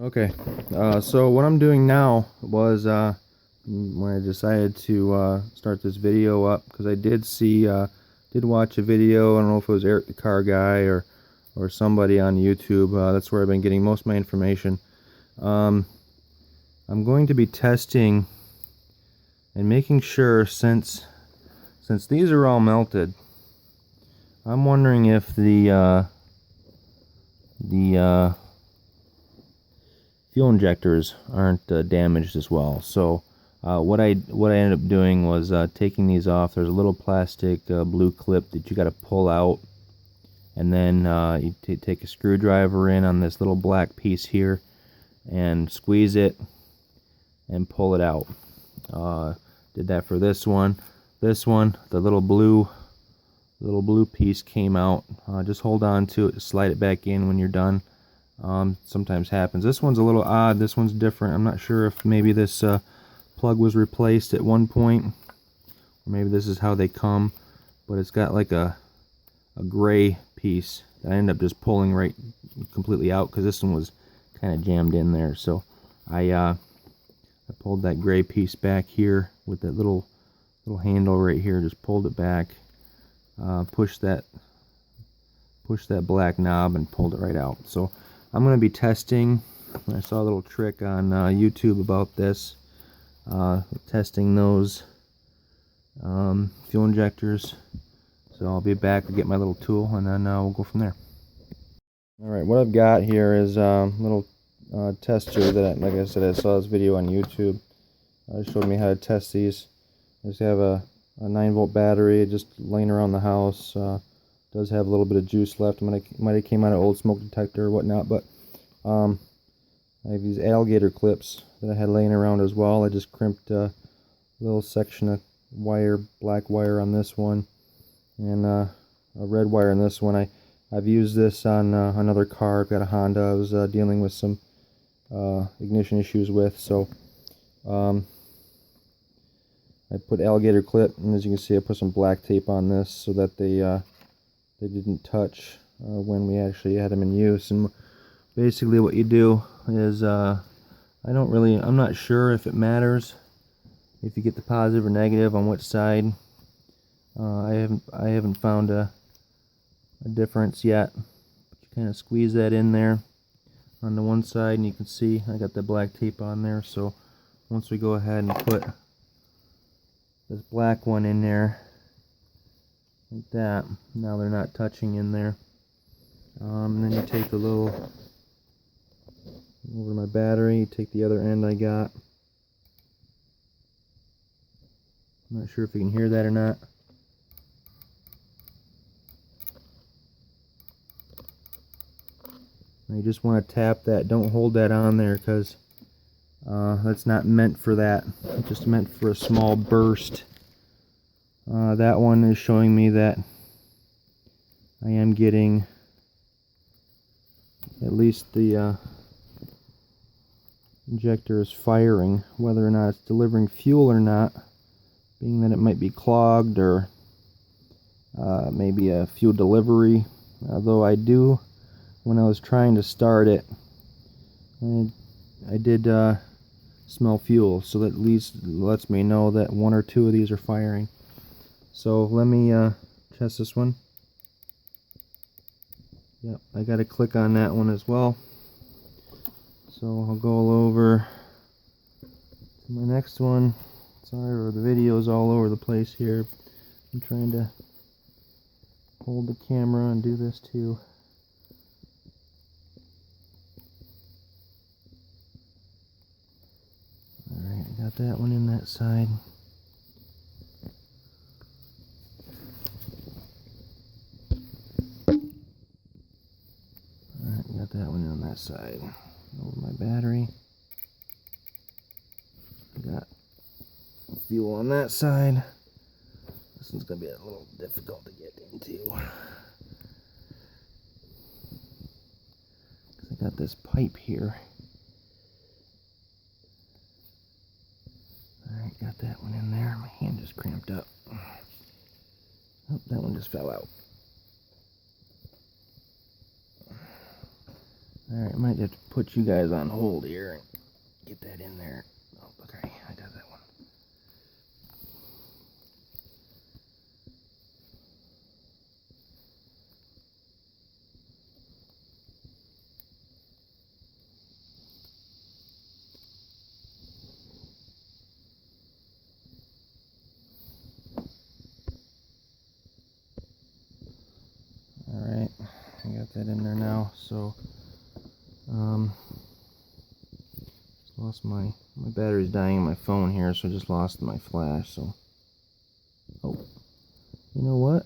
Okay, so what I'm doing now was when I decided to start this video up, because I did watch a video. I don't know if it was Eric the Car Guy or somebody on YouTube. That's where I've been getting most of my information. I'm going to be testing and making sure, since these are all melted, I'm wondering if the fuel injectors aren't damaged as well. So what I ended up doing was taking these off. There's a little plastic blue clip that you got to pull out, and then you take a screwdriver in on this little black piece here and squeeze it and pull it out. Did that for this one. This one, the little blue piece came out. Just hold on to it, slide it back in when you're done. Sometimes happens. This one's a little odd. This one's different. I'm not sure if maybe this plug was replaced at one point, or maybe this is how they come, but it's got like a gray piece that I ended up just pulling right completely out, because this one was kind of jammed in there. So I pulled that gray piece back here with that little handle right here. Just pulled it back, pushed that black knob and pulled it right out. So I'm going to be testing. I saw a little trick on YouTube about this, testing those fuel injectors. So I'll be back to get my little tool, and then we'll go from there. Alright, what I've got here is a little tester that, like I said, I saw this video on YouTube. It showed me how to test these. I just have a 9-volt battery just laying around the house. Does have a little bit of juice left. Might have came out of old smoke detector or whatnot, but I have these alligator clips that I had laying around as well. I just crimped a little section of wire, black wire on this one, and a red wire on this one. I've used this on another car. I've got a Honda I was dealing with some ignition issues with, so I put alligator clip, and as you can see, I put some black tape on this so that they didn't touch when we actually had them in use. And basically what you do is, I'm not sure if it matters if you get the positive or negative on which side. I haven't found a difference yet. But you kind of squeeze that in there on the one side, and you can see I got the black tape on there. So once we go ahead and put this black one in there like that, now they're not touching in there. And then you take a little over my battery, you take the other end I got. I'm not sure if you can hear that or not. And you just want to tap that. Don't hold that on there, because that's not meant for that. It's just meant for a small burst. That one is showing me that I am getting at least the injector is firing. Whether or not it's delivering fuel or not, being that it might be clogged, or maybe a fuel delivery. Although I do, when I was trying to start it, I did smell fuel, so that at least lets me know that one or two of these are firing. So let me test this one. Yep, I got to click on that one as well. So I'll go over to my next one. Sorry, the video is all over the place here. I'm trying to hold the camera and do this too. Alright, I got that one in that side. Alright, got that one on that side. Over my battery. Got fuel on that side. This one's going to be a little difficult to get into. I got this pipe here. Alright, got that one in there. My hand just cramped up. Oh, that one just fell out. Alright, might have to put you guys on hold here and get that in there. Oh, okay, I got that one. Alright, I got that in there now, so lost my battery's dying in my phone here, so I just lost my flash. So, oh, you know what?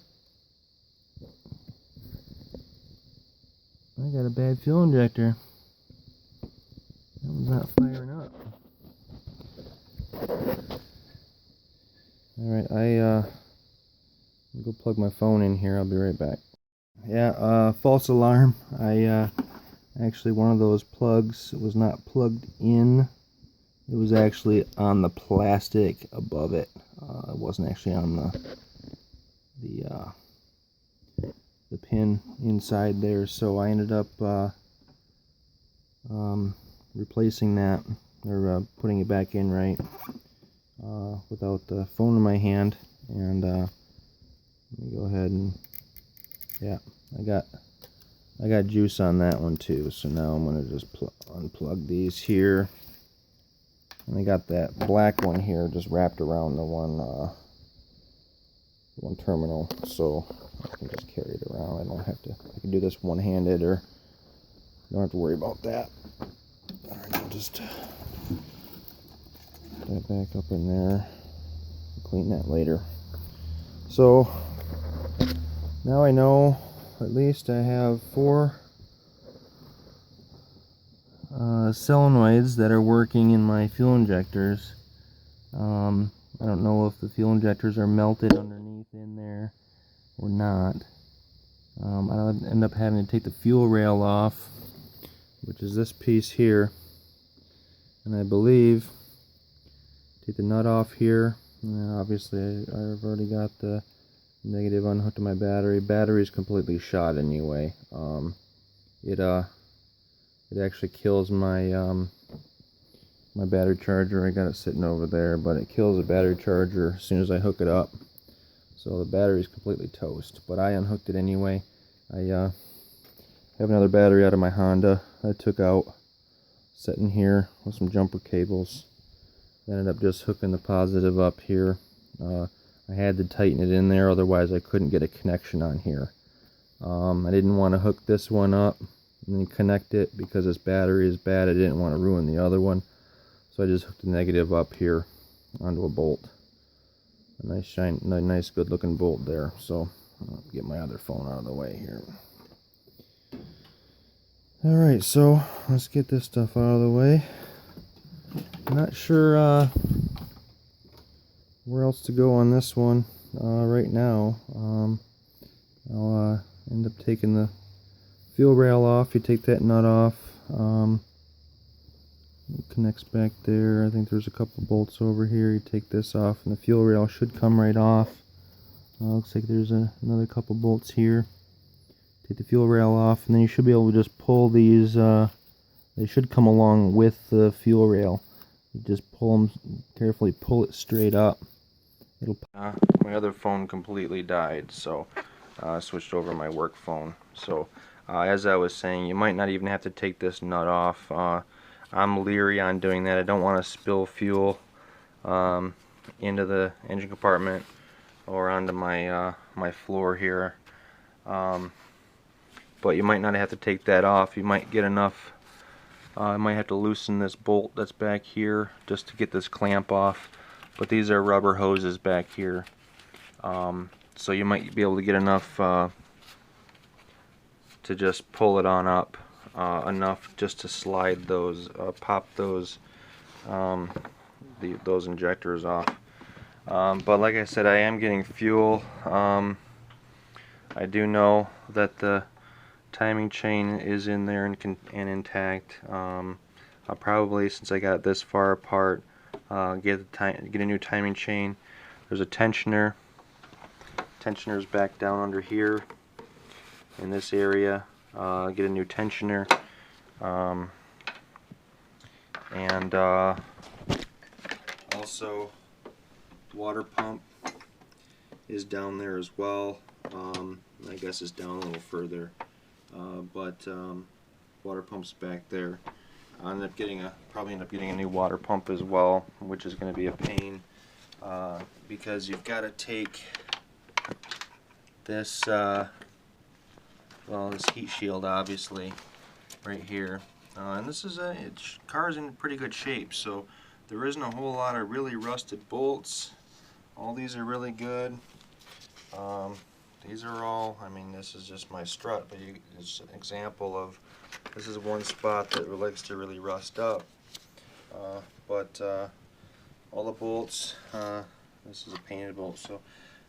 I got a bad fuel injector. That one's not firing up. Alright, I'll go plug my phone in here. I'll be right back. Yeah, false alarm. Actually, one of those plugs was not plugged in. It was actually on the plastic above it. It wasn't actually on the pin inside there. So I ended up replacing that, or putting it back in right, without the phone in my hand. And let me go ahead and, yeah, I got juice on that one too. So now I'm gonna just unplug these here. And I got that black one here just wrapped around the one terminal, so I can just carry it around. I don't have to. I can do this one-handed, or don't have to worry about that. All right, I'll just put that back up in there. Clean that later. So now I know at least I have 4 solenoids that are working in my fuel injectors. I don't know if the fuel injectors are melted underneath in there or not. I'll end up having to take the fuel rail off, which is this piece here, and I believe take the nut off here. And obviously I've already got the negative unhooked to my battery. Battery is completely shot anyway. It actually kills my my battery charger. I got it sitting over there, but it kills the battery charger as soon as I hook it up. So the battery is completely toast. But I unhooked it anyway. I have another battery out of my Honda I took out, sitting here with some jumper cables. I ended up just hooking the positive up here. I had to tighten it in there, otherwise I couldn't get a connection on here. I didn't want to hook this one up and then connect it because this battery is bad. I didn't want to ruin the other one, so I just hooked the negative up here onto a bolt. A nice good looking bolt there. So I'll get my other phone out of the way here. Alright, so let's get this stuff out of the way. I'm not sure where else to go on this one right now. I'll end up taking the fuel rail off. You take that nut off. It connects back there. I think there's a couple bolts over here. You take this off and the fuel rail should come right off. Looks like there's another couple bolts here. Take the fuel rail off, and then you should be able to just pull these. They should come along with the fuel rail. You just pull them carefully, pull it straight up. It'll. My other phone completely died, so I switched over to my work phone. So as I was saying, you might not even have to take this nut off. I'm leery on doing that. I don't want to spill fuel into the engine compartment or onto my my floor here. But you might not have to take that off. You might get enough. I might have to loosen this bolt that's back here just to get this clamp off. But these are rubber hoses back here, so you might be able to get enough to just pull it on up, enough just to slide those, pop those, those injectors off. But like I said, I am getting fuel. I do know that the timing chain is in there and intact. I'll probably, since I got it this far apart, get a new timing chain. There's a tensioner. Tensioner's back down under here in this area. Get a new tensioner. And also water pump is down there as well. I guess it's down a little further, but water pump's back there. I'll probably end up getting a new water pump as well, which is going to be a pain, because you've got to take this well, this heat shield obviously right here, and this is car's in pretty good shape, so there isn't a whole lot of really rusted bolts. All these are really good. These are all, I mean, this is just my strut, but it's an example of, this is one spot that likes to really rust up. But all the bolts, this is a painted bolt, so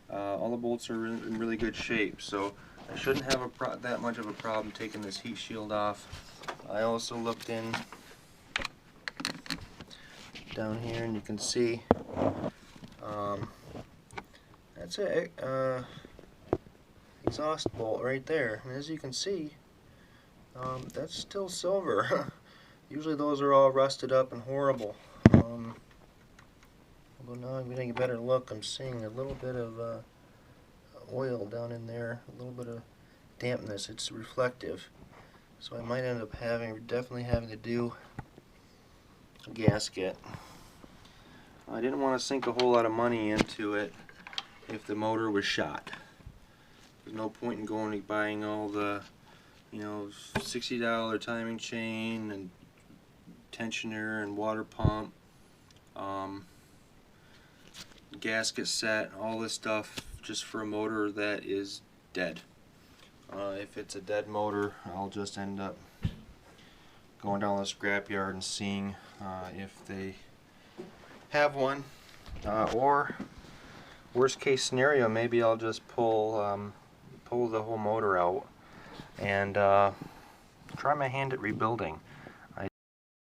all the bolts are in really good shape, so I shouldn't have that much of a problem taking this heat shield off. I also looked in down here, and you can see that's it. Exhaust bolt right there, and as you can see, that's still silver. Usually those are all rusted up and horrible. Although now I'm getting a better look, I'm seeing a little bit of oil down in there, a little bit of dampness. It's reflective, so I might end up definitely having to do a gasket. I didn't want to sink a whole lot of money into it if the motor was shot. There's no point in going and buying all the, you know, $60 timing chain and tensioner and water pump, gasket set, all this stuff just for a motor that is dead. If it's a dead motor, I'll just end up going down the scrapyard and seeing if they have one, or worst case scenario, maybe I'll just pull the whole motor out and try my hand at rebuilding.